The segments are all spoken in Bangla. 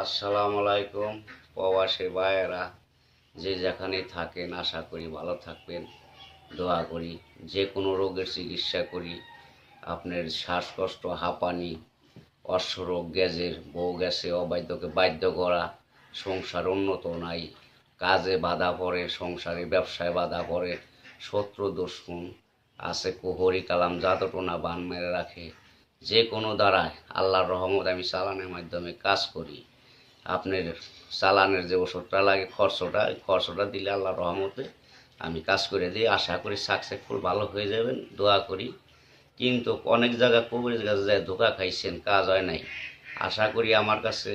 আসসালামু আলাইকুম প্রবাসী ভাইয়েরা, যে যেখানে থাকেন আশা করি ভালো থাকবেন। দোয়া করি যে কোনো রোগের চিকিৎসা করি। আপনার শ্বাসকষ্ট, হাঁপানি, অশ্বরোগ, গ্যাসের বউ গেছে, অবাধ্যকে বাধ্য করা, সংসার উন্নত নাই, কাজে বাধা পড়ে, সংসারে ব্যবসায় বাধা পড়ে, শত্রু দুশ্মন আছে, কুহরি কালাম জাদুটোনা বান মেরে রাখে, যে কোনো দ্বারায় আল্লাহর রহমত আমি চালানের মাধ্যমে কাজ করি। আপনার চালানের যে ওষুধটা লাগে খরচটা দিলে আল্লাহর রহমতে আমি কাজ করে দিই। আশা করি সাকসেসফুল ভালো হয়ে যাবেন, দোয়া করি। কিন্তু অনেক জায়গায় কবির কাছে যায় ধোকা খাইছেন, কাজ হয় নাই। আশা করি আমার কাছে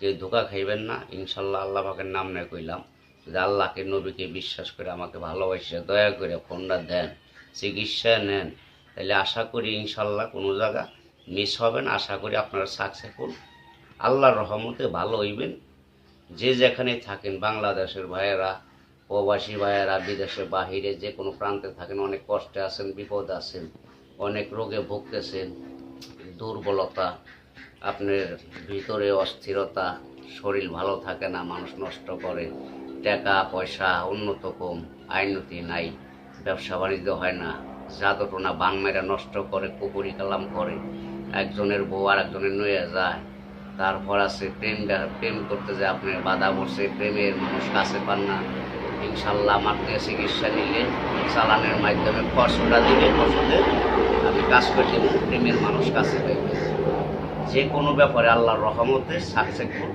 কেউ ধোকা খাইবেন না, ইনশাল্লাহ। আল্লাহ পাকের নাম নিয়ে কইলাম যে আল্লাহকে নবীকে বিশ্বাস করে আমাকে ভালোবাসে দয়া করে ফোনটা দেন, চিকিৎসা নেন, তাহলে আশা করি ইনশাল্লাহ কোনো জায়গা মিস হবে না। আশা করি আপনারা সাকসেসফুল, আল্লাহর রহমতে ভালো হইবেন। যে যেখানে থাকেন, বাংলাদেশের ভাইয়েরা, প্রবাসী ভাইয়েরা, বিদেশে বাহিরে যে কোনো প্রান্তে থাকেন, অনেক কষ্টে আছেন, বিপদে আছেন, অনেক রোগে ভুগতেছেন, দুর্বলতা, আপনার ভিতরে অস্থিরতা, শরীর ভালো থাকে না, মানুষ নষ্ট করে, টাকা পয়সা উন্নত কম, আইনতি নাই, ব্যবসা বাণিজ্য হয় না, জাদুটোনা বান মেরে নষ্ট করে, কুপুরি কালাম করে, একজনের বউ আর একজনের নয়ে যায়। তারপর আছে প্রেম করতে যে আপনি বাধা পড়ছে, প্রেমের মানুষ কাছে পান না। ইনশাল্লাহ আমার থেকে চিকিৎসা নিলে, চালানের মাধ্যমে খরচটা দিলে, ওষুধের আমি কাজ করে দেব, প্রেমের মানুষ কাছে পাইবে। যে কোনো ব্যাপারে আল্লাহর রহমতে সাকসেসফুল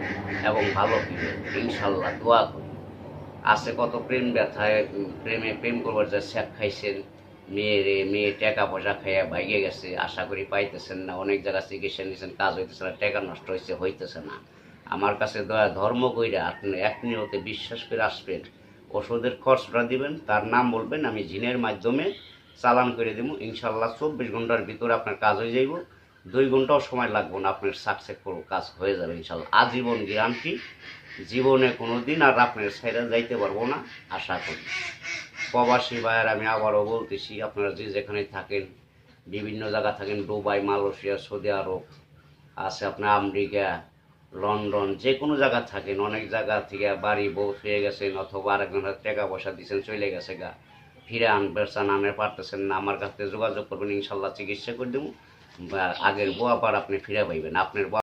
এবং ভালো হবে ইনশাল্লাহ, দোয়া করি। আছে কত প্রেম ব্যথায়, প্রেম করবার যা শেখ খাইছেন, মেয়ে টাকা পয়সা খাইয়া ভাইগে গেছে, আশা করি পাইতেছেন না। অনেক জায়গায় চিকিৎসা নিয়েছেন, কাজ হইতেছে না, টাকা নষ্ট হইতেছে না। আমার কাছে দয়া ধর্ম কইরা আপনি এক নিয়তে বিশ্বাস করে আসবেন, ওষুধের খরচটা দিবেন, তার নাম বলবেন, আমি জিনের মাধ্যমে চালান করে দেবো। ইনশাল্লাহ 24 ঘন্টার ভিতরে আপনার কাজ হয়ে যাইব, 2 ঘন্টাও সময় লাগবে না, আপনার সাকসেসফুল কাজ হয়ে যাবে ইনশাল্লাহ। আজীবন গ্যারান্টি, জীবনে কোনো দিন আর আপনার সাইডে যাইতে পারবো না, আশা করি। প্রবাসী ভাইয়ের আমি আবারও বলতেছি, আপনারা যে যেখানে থাকেন, বিভিন্ন জায়গা থাকেন, দুবাই, মালয়েশিয়া, সৌদি আরব আছে, আপনার আমেরিকা, লন্ডন, যে কোনো জায়গা থাকেন, অনেক জায়গা থেকে বাড়ি বউ হয়ে গেছেন, অথবা আরেকজনের টাকা পয়সা দিচ্ছেন, চলে গেছে গা, ফিরে বেরসান আনতে পারতেছেন না, আমার কাছে যোগাযোগ করবেন, ইনশাল্লাহ চিকিৎসা করে দেবো। আগের বউ আবার আপনি ফিরে পাইবেন, আপনার